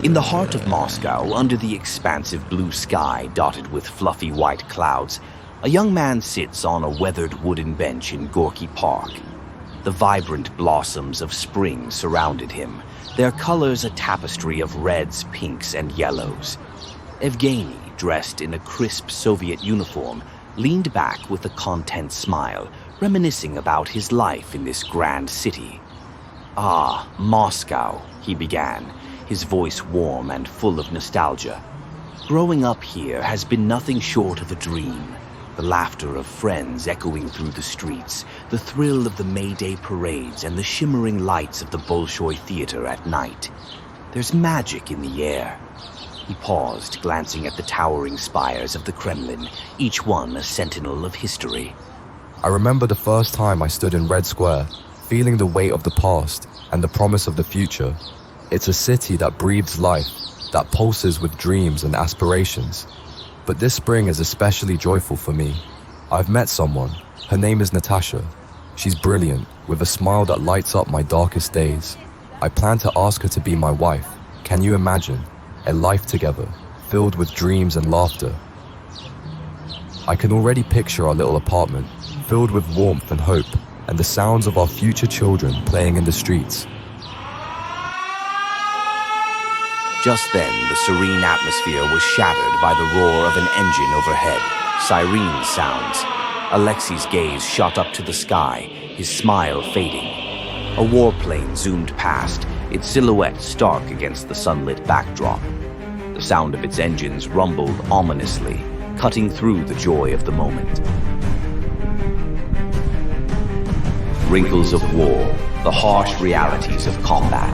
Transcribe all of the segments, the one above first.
In the heart of Moscow, under the expansive blue sky dotted with fluffy white clouds, a young man sits on a weathered wooden bench in Gorky Park. The vibrant blossoms of spring surrounded him, their colors a tapestry of reds, pinks, and yellows. Evgeny, dressed in a crisp Soviet uniform, leaned back with a content smile, reminiscing about his life in this grand city. "Ah, Moscow," he began, his voice warm and full of nostalgia. "Growing up here has been nothing short of a dream. The laughter of friends echoing through the streets, the thrill of the May Day parades, and the shimmering lights of the Bolshoi Theater at night. There's magic in the air." He paused, glancing at the towering spires of the Kremlin, each one a sentinel of history. I remember the first time I stood in Red Square, feeling the weight of the past and the promise of the future. It's a city that breathes life, that pulses with dreams and aspirations. But this spring is especially joyful for me. I've met someone. Her name is Natasha. She's brilliant, with a smile that lights up my darkest days. I plan to ask her to be my wife. Can you imagine? A life together, filled with dreams and laughter. I can already picture our little apartment, filled with warmth and hope, and the sounds of our future children playing in the streets. Just then, the serene atmosphere was shattered by the roar of an engine overhead. Siren sounds. Alexei's gaze shot up to the sky, his smile fading. A warplane zoomed past, its silhouette stark against the sunlit backdrop. The sound of its engines rumbled ominously, cutting through the joy of the moment. Wrinkles of war, the harsh realities of combat.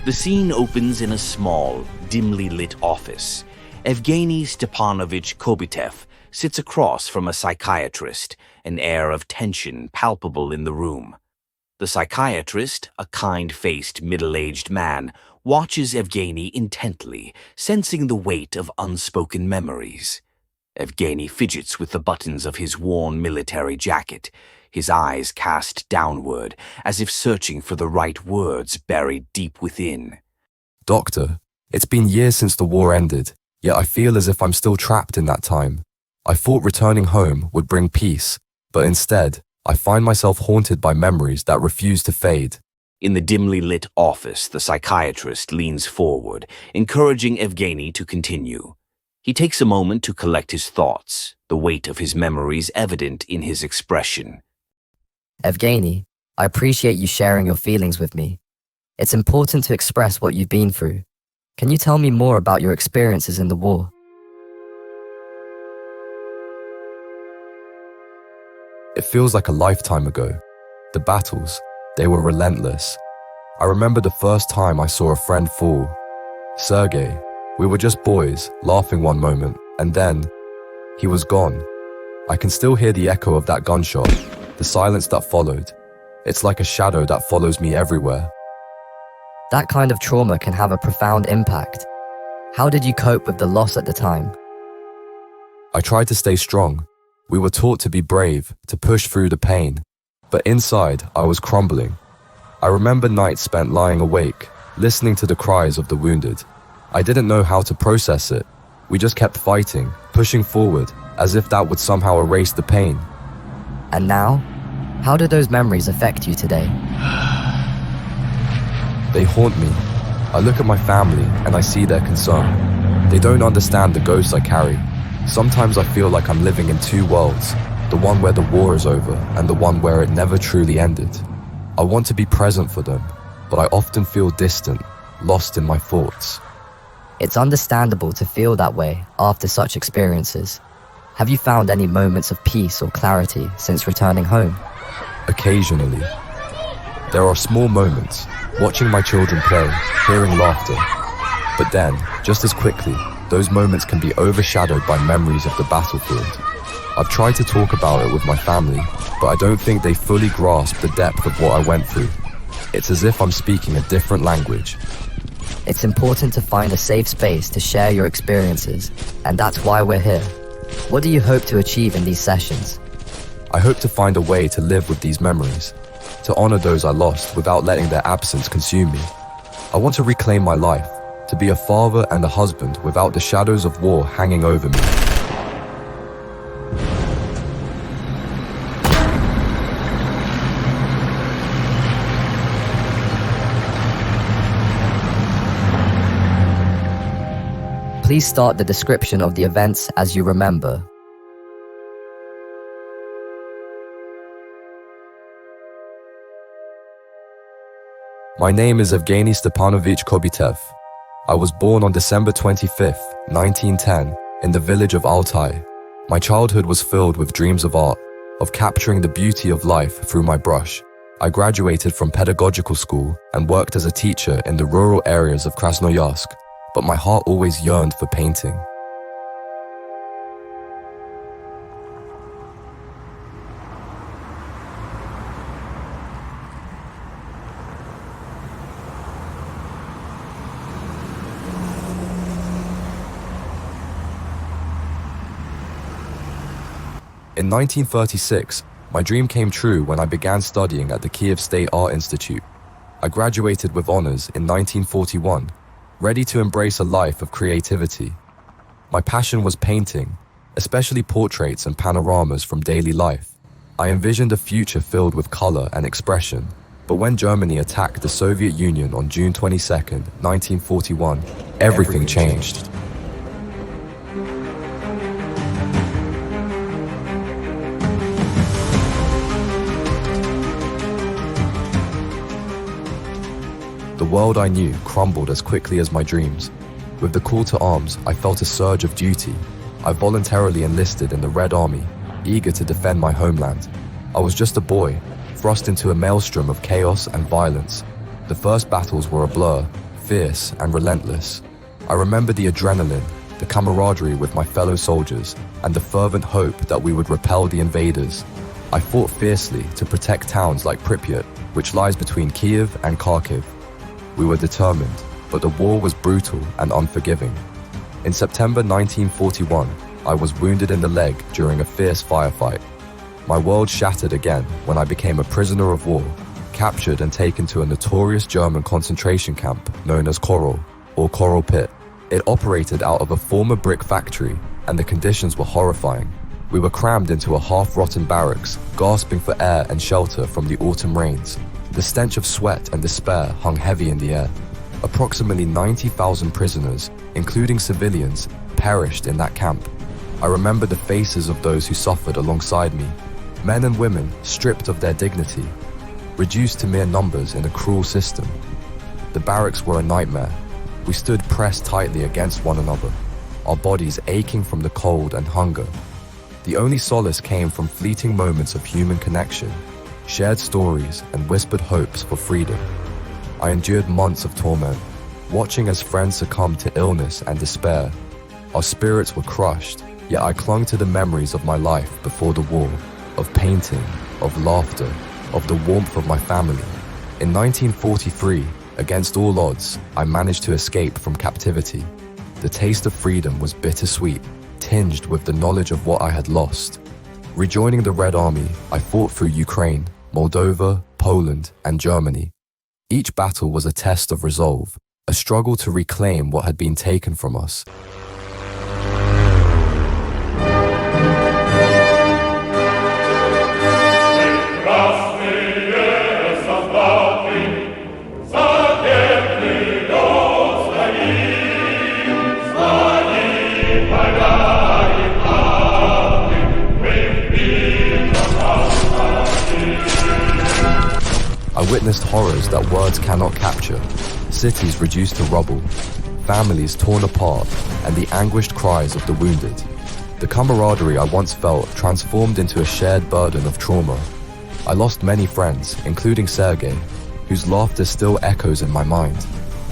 The scene opens in a small, dimly lit office. Evgeny Stepanovich Kobytev sits across from a psychiatrist, an air of tension palpable in the room. The psychiatrist, a kind-faced, middle-aged man, watches Evgeny intently, sensing the weight of unspoken memories. Evgeny fidgets with the buttons of his worn military jacket, his eyes cast downward, as if searching for the right words buried deep within. Doctor, it's been years since the war ended, yet I feel as if I'm still trapped in that time. I thought returning home would bring peace, but instead, I find myself haunted by memories that refuse to fade. In the dimly lit office, the psychiatrist leans forward, encouraging Evgeny to continue. He takes a moment to collect his thoughts, the weight of his memories evident in his expression. Evgeny, I appreciate you sharing your feelings with me. It's important to express what you've been through. Can you tell me more about your experiences in the war? It feels like a lifetime ago. The battles, they were relentless. I remember the first time I saw a friend fall. Sergei, we were just boys, laughing one moment, and then he was gone. I can still hear the echo of that gunshot, the silence that followed. It's like a shadow that follows me everywhere. That kind of trauma can have a profound impact. How did you cope with the loss at the time? I tried to stay strong. We were taught to be brave, to push through the pain. But inside, I was crumbling. I remember nights spent lying awake, listening to the cries of the wounded. I didn't know how to process it. We just kept fighting, pushing forward, as if that would somehow erase the pain. And now? How do those memories affect you today? They haunt me. I look at my family and I see their concern. They don't understand the ghosts I carry. Sometimes I feel like I'm living in two worlds, the one where the war is over and the one where it never truly ended. I want to be present for them, but I often feel distant, lost in my thoughts. It's understandable to feel that way after such experiences. Have you found any moments of peace or clarity since returning home? Occasionally. There are small moments, watching my children play, hearing laughter. But then, just as quickly, those moments can be overshadowed by memories of the battlefield. I've tried to talk about it with my family, but I don't think they fully grasp the depth of what I went through. It's as if I'm speaking a different language. It's important to find a safe space to share your experiences, and that's why we're here. What do you hope to achieve in these sessions? I hope to find a way to live with these memories, to honor those I lost without letting their absence consume me. I want to reclaim my life, to be a father and a husband without the shadows of war hanging over me. Please start the description of the events as you remember. My name is Evgeny Stepanovich Kobytev. I was born on December 25th, 1910, in the village of Altai. My childhood was filled with dreams of art, of capturing the beauty of life through my brush. I graduated from pedagogical school and worked as a teacher in the rural areas of Krasnoyarsk, but my heart always yearned for painting. In 1936, my dream came true when I began studying at the Kiev State Art Institute. I graduated with honors in 1941, ready to embrace a life of creativity. My passion was painting, especially portraits and panoramas from daily life. I envisioned a future filled with color and expression, but when Germany attacked the Soviet Union on June 22, 1941, everything changed. The world I knew crumbled as quickly as my dreams. With the call to arms, I felt a surge of duty. I voluntarily enlisted in the Red Army, eager to defend my homeland. I was just a boy, thrust into a maelstrom of chaos and violence. The first battles were a blur, fierce and relentless. I remember the adrenaline, the camaraderie with my fellow soldiers, and the fervent hope that we would repel the invaders. I fought fiercely to protect towns like Pripyat, which lies between Kiev and Kharkiv. We were determined, but the war was brutal and unforgiving. In September 1941, I was wounded in the leg during a fierce firefight. My world shattered again when I became a prisoner of war, captured and taken to a notorious German concentration camp known as Korol, or Coral Pit. It operated out of a former brick factory, and the conditions were horrifying. We were crammed into a half-rotten barracks, gasping for air and shelter from the autumn rains. The stench of sweat and despair hung heavy in the air. Approximately 90,000 prisoners, including civilians, perished in that camp. I remember the faces of those who suffered alongside me. Men and women stripped of their dignity, reduced to mere numbers in a cruel system. The barracks were a nightmare. We stood pressed tightly against one another, our bodies aching from the cold and hunger. The only solace came from fleeting moments of human connection, shared stories and whispered hopes for freedom. I endured months of torment, watching as friends succumbed to illness and despair. Our spirits were crushed, yet I clung to the memories of my life before the war, of painting, of laughter, of the warmth of my family. In 1943, against all odds, I managed to escape from captivity. The taste of freedom was bittersweet, tinged with the knowledge of what I had lost. Rejoining the Red Army, I fought through Ukraine, Moldova, Poland, and Germany. Each battle was a test of resolve, a struggle to reclaim what had been taken from us. I witnessed horrors that words cannot capture, cities reduced to rubble, families torn apart, and the anguished cries of the wounded. The camaraderie I once felt transformed into a shared burden of trauma. I lost many friends, including Sergei, whose laughter still echoes in my mind.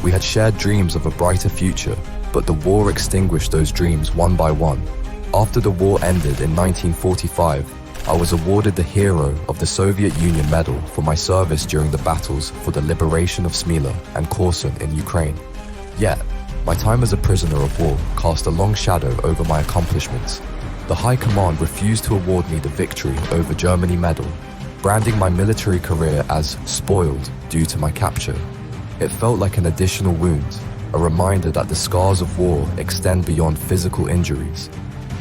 We had shared dreams of a brighter future, but the war extinguished those dreams one by one. After the war ended in 1945, I was awarded the Hero of the Soviet Union Medal for my service during the battles for the liberation of Smila and Kherson in Ukraine. Yet, my time as a prisoner of war cast a long shadow over my accomplishments. The High Command refused to award me the Victory over Germany medal, branding my military career as spoiled due to my capture. It felt like an additional wound, a reminder that the scars of war extend beyond physical injuries.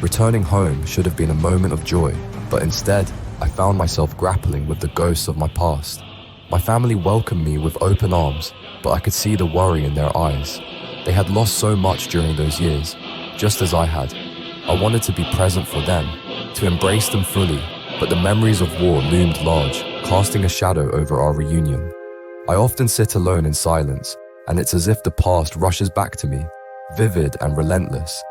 Returning home should have been a moment of joy, but instead, I found myself grappling with the ghosts of my past. My family welcomed me with open arms, but I could see the worry in their eyes. They had lost so much during those years, just as I had. I wanted to be present for them, to embrace them fully, but the memories of war loomed large, casting a shadow over our reunion. I often sit alone in silence, and it's as if the past rushes back to me, vivid and relentless.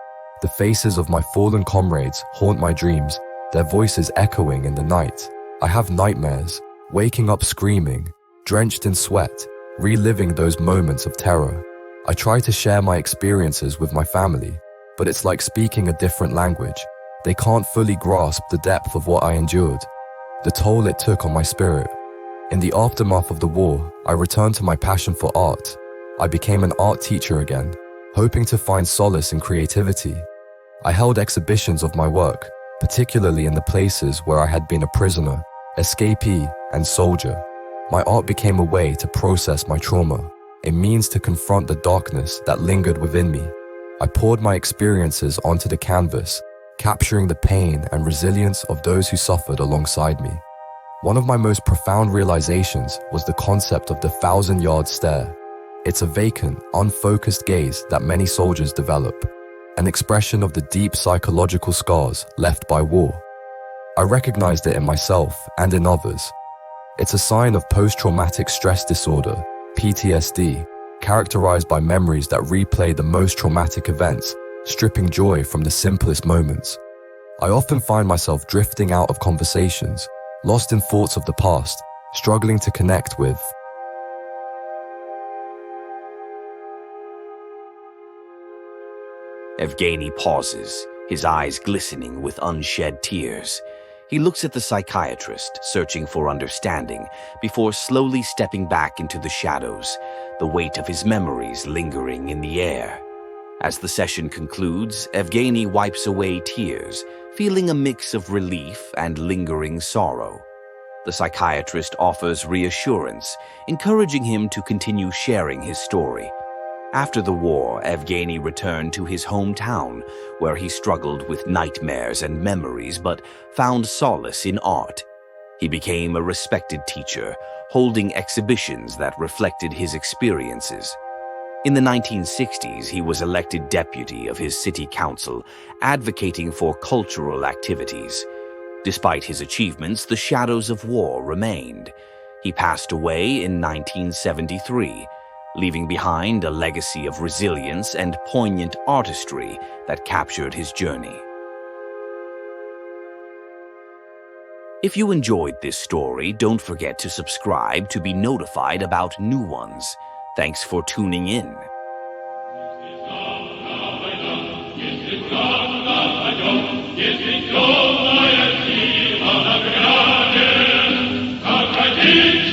The faces of my fallen comrades haunt my dreams, their voices echoing in the night. I have nightmares, waking up screaming, drenched in sweat, reliving those moments of terror. I try to share my experiences with my family, but it's like speaking a different language. They can't fully grasp the depth of what I endured, the toll it took on my spirit. In the aftermath of the war, I returned to my passion for art. I became an art teacher again, hoping to find solace in creativity. I held exhibitions of my work, particularly in the places where I had been a prisoner, escapee, and soldier. My art became a way to process my trauma, a means to confront the darkness that lingered within me. I poured my experiences onto the canvas, capturing the pain and resilience of those who suffered alongside me. One of my most profound realizations was the concept of the 1,000-yard stare. It's a vacant, unfocused gaze that many soldiers develop, an expression of the deep psychological scars left by war. I recognized it in myself and in others. It's a sign of post-traumatic stress disorder, PTSD, characterized by memories that replay the most traumatic events, stripping joy from the simplest moments. I often find myself drifting out of conversations, lost in thoughts of the past, struggling to connect with. Evgeny pauses, his eyes glistening with unshed tears. He looks at the psychiatrist, searching for understanding, before slowly stepping back into the shadows, the weight of his memories lingering in the air. As the session concludes, Evgeny wipes away tears, feeling a mix of relief and lingering sorrow. The psychiatrist offers reassurance, encouraging him to continue sharing his story. After the war, Evgeny returned to his hometown, where he struggled with nightmares and memories but found solace in art. He became a respected teacher, holding exhibitions that reflected his experiences. In the 1960s, he was elected deputy of his city council, advocating for cultural activities. Despite his achievements, the shadows of war remained. He passed away in 1973, leaving behind a legacy of resilience and poignant artistry that captured his journey. If you enjoyed this story, don't forget to subscribe to be notified about new ones. Thanks for tuning in. Yes,